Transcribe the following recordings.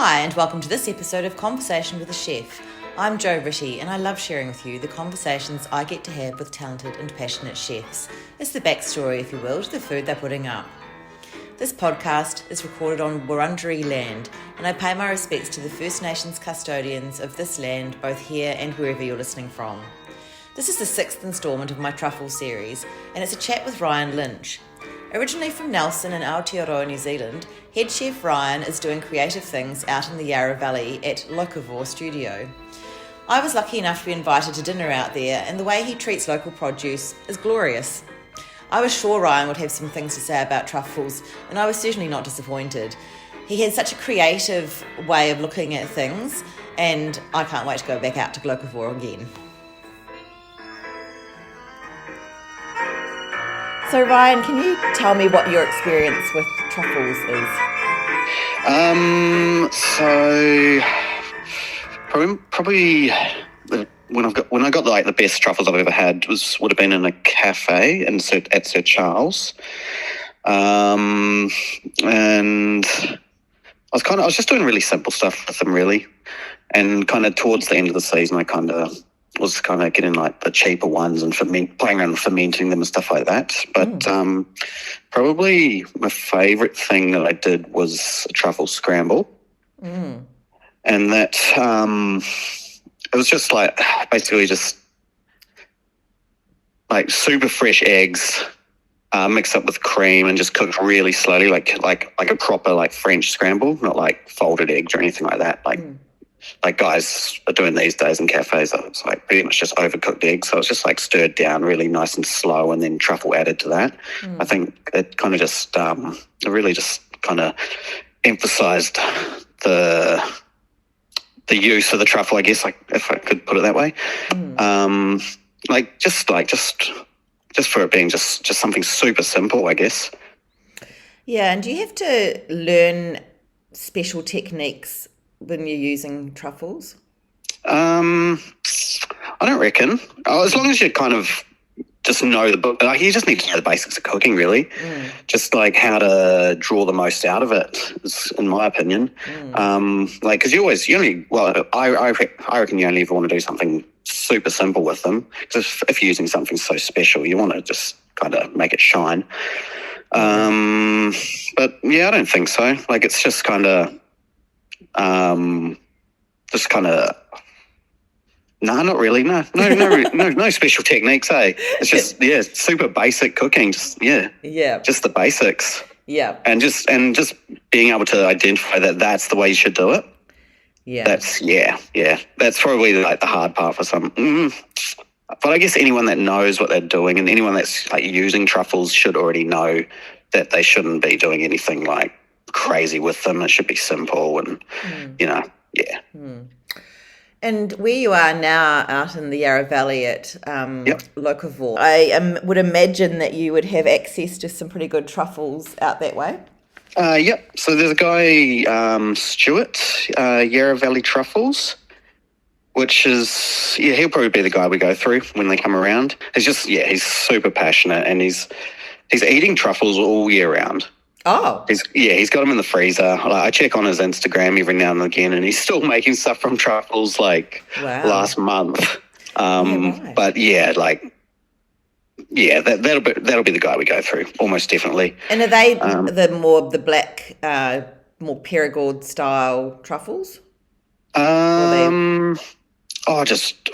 Hi, and welcome to this episode of Conversation with a Chef. I'm Jo Ritty, and I love sharing with you the conversations I get to have with talented and passionate chefs. It's the backstory, if you will, to the food they're putting up. This podcast is recorded on Wurundjeri land, and I pay my respects to the First Nations custodians of this land, both here and wherever you're listening from. This is the 6th instalment of my Truffles series, and it's a chat with Ryan Lynch. Originally from Nelson in Aotearoa, New Zealand, head chef Ryan is doing creative things out in the Yarra Valley at Locavore Studio. I was lucky enough to be invited to dinner out there, and the way he treats local produce is glorious. I was sure Ryan would have some things to say about truffles, and I was certainly not disappointed. He had such a creative way of looking at things, and I can't wait to go back out to Locavore again. So Ryan, can you tell me what your experience with truffles is? So probably when I got like the best truffles I've ever had would have been in a cafe at Sir Charles, and I was just doing really simple stuff with them really, and kind of towards the end of the season I was getting like the cheaper ones and playing around with fermenting them and stuff like that. But probably my favourite thing that I did was a truffle scramble. And that it was just like basically just like super fresh eggs mixed up with cream and just cooked really slowly, like a proper like French scramble, not like folded eggs or anything like that. Like guys are doing these days in cafes. It's like pretty much just overcooked eggs. So it's just like stirred down really nice and slow and then truffle added to that. I think it kind of just, it really just kind of emphasised the use of the truffle, I guess, like if I could put it that way. Just for it being just something super simple, I guess. Yeah, and do you have to learn special techniques when you're using truffles? I don't reckon. As long as you kind of just know the book, like you just need to know the basics of cooking, really. Just like how to draw the most out of it, in my opinion. Because I reckon you only ever want to do something super simple with them. Because if you're using something so special, you want to just kind of make it shine. But yeah, I don't think so. Like it's just kind of. No, not really. No special techniques, eh? It's just super basic cooking. Just the basics. Yeah, and just being able to identify that that's the way you should do it. Yeah, that's probably like the hard part for some. But I guess anyone that knows what they're doing and anyone that's like using truffles should already know that they shouldn't be doing anything like crazy with them. It should be simple and And where you are now out in the Yarra Valley at Locavore, I would imagine that you would have access to some pretty good truffles out that way. Yep. So there's a guy, Stuart, Yarra Valley Truffles, which is, he'll probably be the guy we go through when they come around. He's super passionate and he's eating truffles all year round. Oh. He's got them in the freezer. I check on his Instagram every now and again, and he's still making stuff from truffles like last month. Right. But that'll be the guy we go through almost definitely. And are they the black, more Perigord style truffles? Just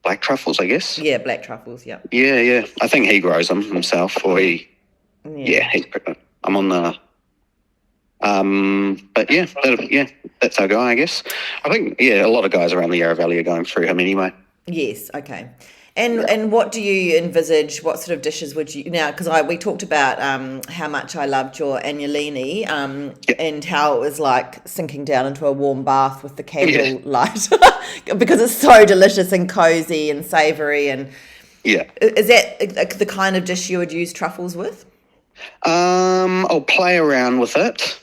black truffles, I guess. Yeah, black truffles. Yeah. Yeah. I think he grows them himself, or he's. I'm on the, that's our guy, I guess. I think, a lot of guys around the Yarra Valley are going through him anyway. Yes, okay. And what do you envisage, what sort of dishes would you, now, because we talked about how much I loved your agnolini and how it was like sinking down into a warm bath with the candle light because it's so delicious and cosy and savoury and is that the kind of dish you would use truffles with? I'll play around with it.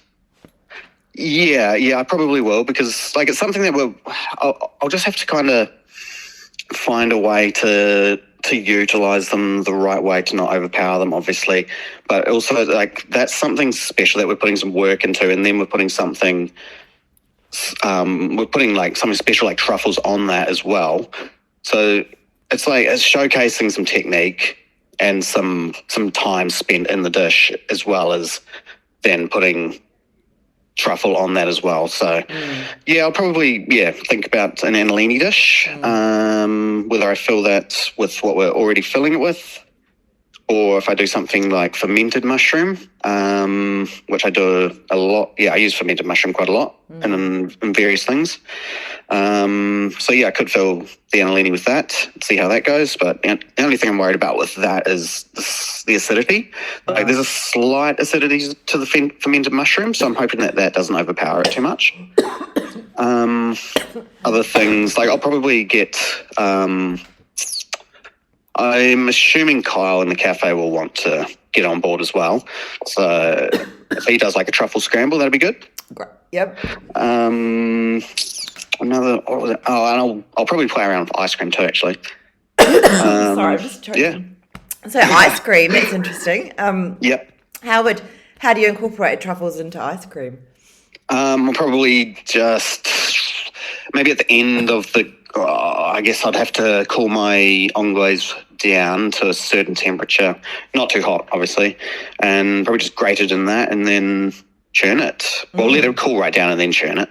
Yeah, I probably will because like it's something that I'll just have to kind of find a way to utilize them the right way to not overpower them, obviously, but also like that's something special that we're putting some work into, and then we're putting something we're putting like something special like truffles on that as well. So it's showcasing some technique and some time spent in the dish, as well as then putting truffle on that as well. So I'll probably think about an annalini dish, whether I fill that with what we're already filling it with, or if I do something like fermented mushroom, which I do a lot. I use fermented mushroom quite a lot in various things. I could fill the annalini with that, see how that goes. But the only thing I'm worried about with that is the acidity. Like, there's a slight acidity to the fermented mushroom, so I'm hoping that doesn't overpower it too much. Other things, like I'll probably get... I'm assuming Kyle in the cafe will want to get on board as well. So if he does like a truffle scramble, that'd be good. Great. Yep. Another, what was it? Oh, and I'll probably play around with ice cream too, actually. Sorry, I'm just choking. Yeah. So ice cream, that's interesting. Yep. How do you incorporate truffles into ice cream? I'll probably just maybe at the end of I guess I'd have to cool my anglaise down to a certain temperature, not too hot, obviously, and probably just grate it in that and then churn it. Or let it cool right down and then churn it.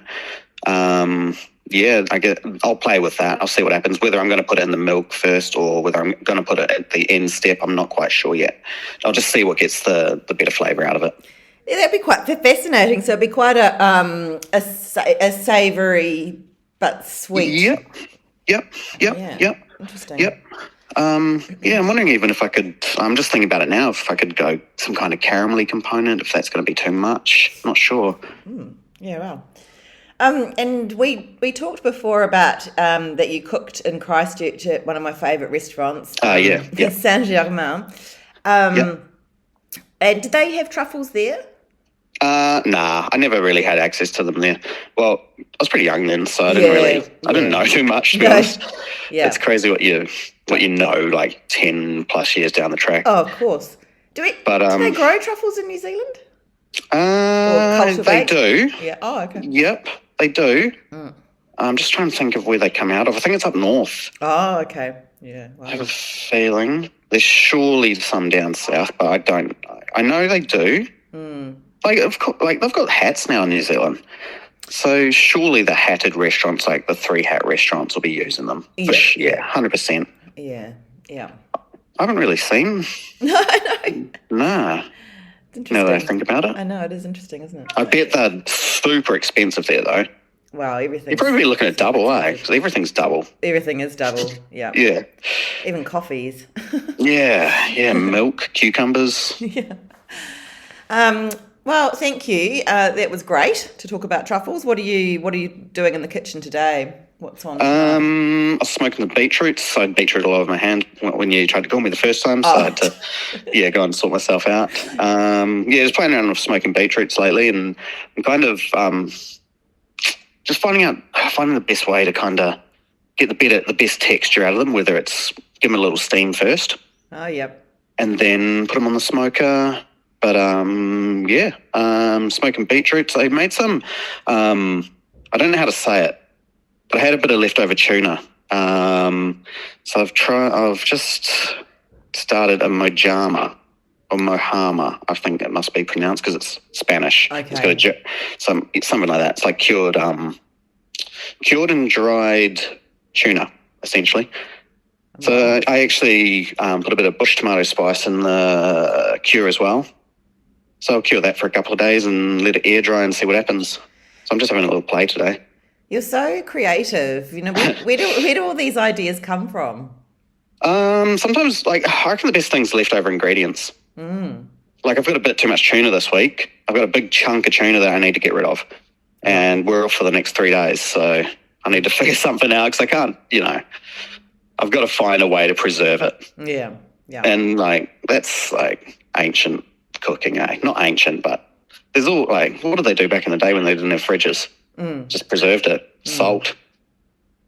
I'll play with that. I'll see what happens, whether I'm going to put it in the milk first or whether I'm going to put it at the end step. I'm not quite sure yet. I'll just see what gets the better flavour out of it. Yeah, that'd be quite fascinating. So it'd be quite a savoury but sweet. Yep. Interesting. Yep. I'm wondering even if I could, I'm just thinking about it now, if I could go some kind of caramelly component, if that's going to be too much. Not sure. Yeah, wow. And we talked before about that you cooked in Christchurch at one of my favourite restaurants. Saint-Germain. And did they have truffles there? Nah, I never really had access to them there. Well, I was pretty young then, so I didn't know too much, to be honest. Yeah. It's crazy what you know, like 10 plus years down the track. Oh, of course. Do they grow truffles in New Zealand? They do. Yeah. Oh, okay. Yep, they do. I'm just trying to think of where they come out of. I think it's up north. Oh, okay. Yeah. Wow. I have a feeling there's surely some down south, but I know they do. Like, of course, like they've got hats now in New Zealand, so surely the hatted restaurants, like the 3 hat restaurants, will be using them. 100%. Yeah. I haven't really seen. No. Nah. It's interesting. Now that I think about it. I know, it is interesting, isn't it? I bet they're super expensive there, though. Wow, everything. You're probably looking at double, because everything's double. Everything is double, yeah. Yeah. Even coffees. Yeah, milk, cucumbers. Yeah. Well, thank you. That was great to talk about truffles. What are you doing in the kitchen today? What's on? I was smoking the beetroots. I had beetroot all over my hand when you tried to call me the first time, so I had to go and sort myself out. Just playing around with smoking beetroots lately, and I'm kind of just finding the best way to kind of get the best texture out of them, whether it's give them a little steam first. Oh, yep. And then put them on the smoker. But, smoking beetroots. I made some, I don't know how to say it, but I had a bit of leftover tuna. So I've just started a mojama, or mohama, I think it must be pronounced, because it's Spanish. Okay. It's got something like that. It's like cured and dried tuna, essentially. So I actually put a bit of bush tomato spice in the cure as well. So I'll cure that for a couple of days and let it air dry and see what happens. So I'm just having a little play today. You're so creative. You know, where do all these ideas come from? Sometimes, like, I reckon the best thing's leftover ingredients. Like, I've got a bit too much tuna this week. I've got a big chunk of tuna that I need to get rid of. And we're off for the next 3 days. So I need to figure something out because I can't, I've got to find a way to preserve it. Yeah. And, like, that's, like, ancient cooking, Not ancient, but there's all, like, what did they do back in the day when they didn't have fridges? Just preserved it. Salt,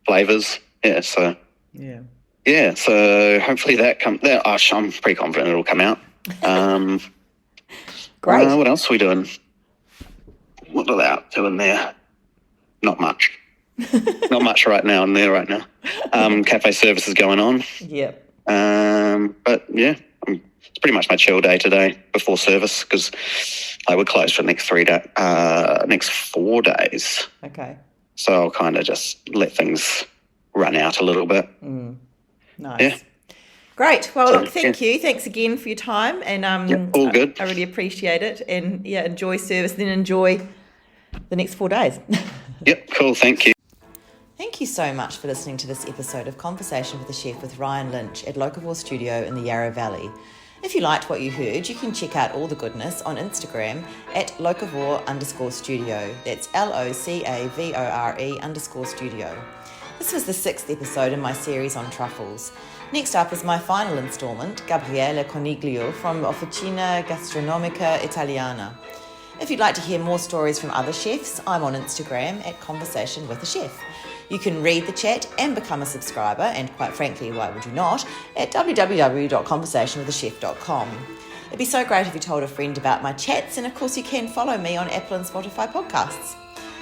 flavours. Yeah, so. Yeah, so hopefully that comes. I'm pretty confident it'll come out. Great. What else are we doing? What are they out doing there? not much. Not much right now in there right now. Cafe service is going on. Yep. But yeah, it's pretty much my chill day today before service because I would close for the next 4 days. Okay. So I'll kind of just let things run out a little bit. Nice. Yeah. Great. Well, look, thank you. Thanks again for your time. And all good. I really appreciate it. And yeah, enjoy service, then enjoy the next 4 days. Yep, cool. Thank you. Thank you so much for listening to this episode of Conversation with the Chef with Ryan Lynch at Locavore Studio in the Yarra Valley. If you liked what you heard, you can check out all the goodness on Instagram at Locavore_studio. That's LOCAVORE_studio. This was the 6th episode in my series on truffles. Next up is my final instalment, Gabriele Coniglio from Officina Gastronomica Italiana. If you'd like to hear more stories from other chefs, I'm on Instagram at Conversation with a Chef. You can read the chat and become a subscriber, and quite frankly, why would you not, at www.conversationwithachef.com. It'd be so great if you told a friend about my chats, and of course you can follow me on Apple and Spotify podcasts.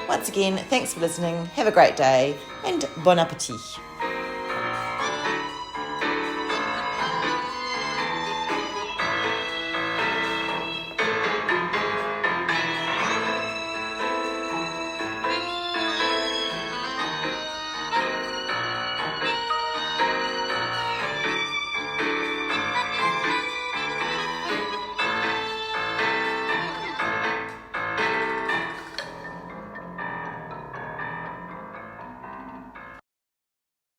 Once again, thanks for listening, have a great day, and bon appetit.